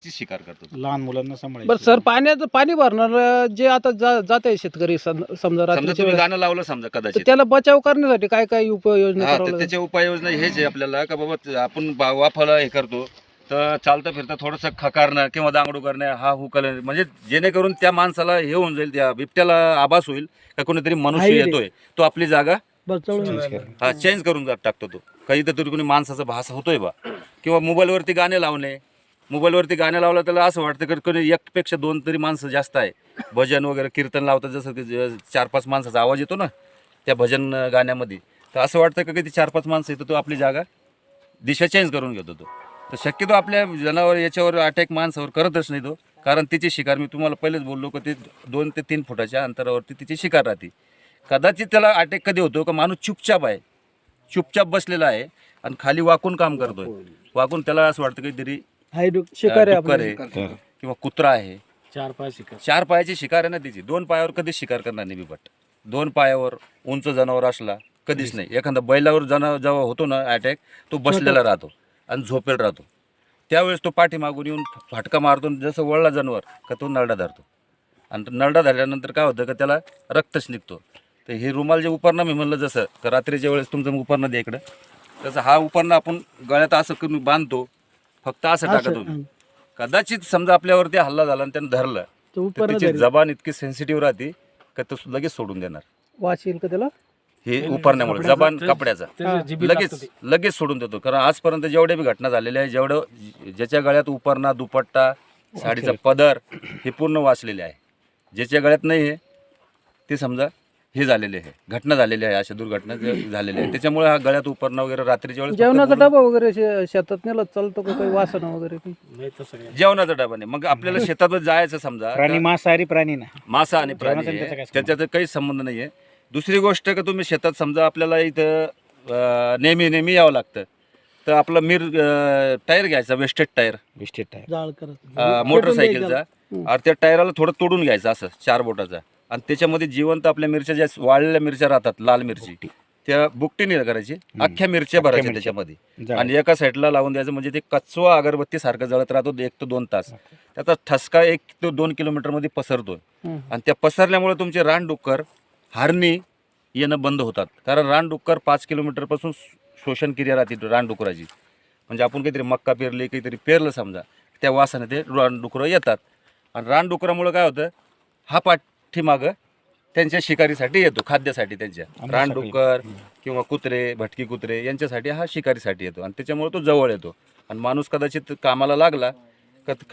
ची शिकार करतो तो. लहान मुलांना सांभाळायचं. बरं सर, पाणी भरणार जे आता जात आहे शेतकरी समजा समजा रात्रीच्या तुम्ही वेळेस, गाणं लावलं समजा तर कदाचित, त्याला बचाव करण्यासाठी काय काय उपाययोजना हा, करावं तर लागेल? त्याच्या उपाययोजना हेच आहे आपल्याला का बाबा आपण वाफाला हे करतो तर चालता फिरता थोडंसं खकारणं किंवा दांगडू करणं, हा हुकल, म्हणजे जेणेकरून त्या माणसाला हे होऊन जाईल, त्या बिबट्याला आभास होईल का कोणीतरी मनुष्य आहे रे. येतोय, तो आपली जागा बचाव चेंज करून टाकतो. तो काही तर कोणी माणसाचा भास होतोय बा, किंवा मोबाईलवरती गाणे लावणे. मोबाईलवरती गाणे लावलं त्याला असं वाटतं की कोणी एकपेक्षा दोन तरी माणसं जास्त आहे, भजन वगैरे कीर्तन लावतात, जसं की 4-5 माणसाचा आवाज येतो ना त्या भजन गाण्यामध्ये, तर असं वाटतं की ती 4-5 माणसं येतो, तो आपली जागा दिशा चेंज करून घेतो तो. तर शक्यतो आपल्या जनावर याच्यावर अटॅक माणसावर करतच नाही तो, कारण तिची शिकार, मी तुम्हाला पहिलेच बोललो की ते 2 ते 3 फुटाच्या अंतरावरती तिची शिकार राहते. कदाचित त्याला अटॅक कधी होतो का माणूस चुपचाप बसलेला आहे आणि खाली वाकून काम करतोय, वाकून त्याला असं वाटतं काहीतरी शिकार आहे डुक्कर आपलं. आहे किंवा कुत्रा आहे. 4 पायाची शिकार आहे ना तिची, 2 पायावर कधीच शिकार करणार नाही बिबट. 2 पायावर उंच जनावर असला कधीच नाही. एखादा बैलावर जेव्हा होतो ना अटॅक, तो बसलेला राहतो आणि झोपेल राहतो, त्यावेळेस तो पाठीमागून येऊन फाटका मारतो, जसं वळला जनावर का तो नरडा धरतो, आणि नरडा धरल्यानंतर काय होतं का त्याला रक्तच निघतो. तर हे रुमाल जे उपरणं मी म्हणलं, जसं का रात्रीच्या वेळेस तुमचं उपरणं दे इकडं, तसं हा उपरणं आपण गळ्यात असं करून बांधतो, फक्त असं टाकत होतो. कदाचित समजा आपल्यावरती हल्ला झाला आणि त्यानं धरलं, तर त्याची जबान इतकी सेन्सिटिव्ह राहते का तो लगेच सोडून देणार. वास येईल का त्याला? हे उपरण्यामुळे जबान कपड्याचा लगेच सोडून देतो. कारण आजपर्यंत जेवढ्या बी घटना झालेल्या आहे, ज्याच्या गळ्यात उपरणा, दुपट्टा, साडीचा पदर हे पूर्ण वाचलेले आहे. ज्याच्या गळ्यात नाही आहे ते समजा हे झालेले आहे, घटना झालेली आहे, अशा दुर्घटना झालेल्या आहेत. त्याच्यामुळे हा गळ्यात उपरणं वगैरे रात्रीच्या वेळेस जेवणाचा डबा वगैरे शेतात नेला चालतो का? काही वासना वगैरे काही? जेवणाचा डबा नाही. मग आपल्याला शेतात जायचं समजा, प्राणी मांसाहारी प्राणी ना, मासा आणि प्राणी जेवणाचा त्याचा आहे, काय त्याच्यात काही संबंध नाही आहे. दुसरी गोष्ट का तुम्ही शेतात समजा आपल्याला इथं नेहमी यावं लागतं, तर आपला टायर घ्यायचा, वेस्टेड टायर बिस्टेट आहे. जाळ करत मोटरसायकलचा, आणि त्या टायराला थोडं तोडून घ्यायचं असं 4 बोटाचा, आणि त्याच्यामध्ये जिवंत आपल्या मिरच्या, ज्या वाळलेल्या मिरच्या राहतात, लाल मिरची, त्या बुकटीने करायची, अख्ख्या मिरच्या भरायच्या मिरच्या. त्याच्यामध्ये, आणि एका साईडला लावून द्यायचं. म्हणजे ते कचवा अगरबत्ती सारखं जळत राहतो 1 ते 2 तास. त्याचा ठसका 1 ते 2 किलोमीटरमध्ये पसरतोय, आणि त्या पसरल्यामुळे तुमचे रानडुक्कर, हरणी येणं बंद होतात. कारण रानडुक्कर 5 किलोमीटरपासून शोषण क्रिया राहते रानडुकराची. म्हणजे आपण काहीतरी मक्का पेरली, काहीतरी पेरलं समजा, त्या वासाने ते रानडुकरं येतात, आणि रानडुकरामुळे काय होतं, हा पाठीमागं त्यांच्या शिकारीसाठी येतो, खाद्यासाठी त्यांच्या. रानडुक्कर किंवा कुत्रे, भटकी कुत्रे यांच्यासाठी हा शिकारीसाठी येतो, आणि त्याच्यामुळे तो जवळ येतो. आणि माणूस कदाचित कामाला लागला का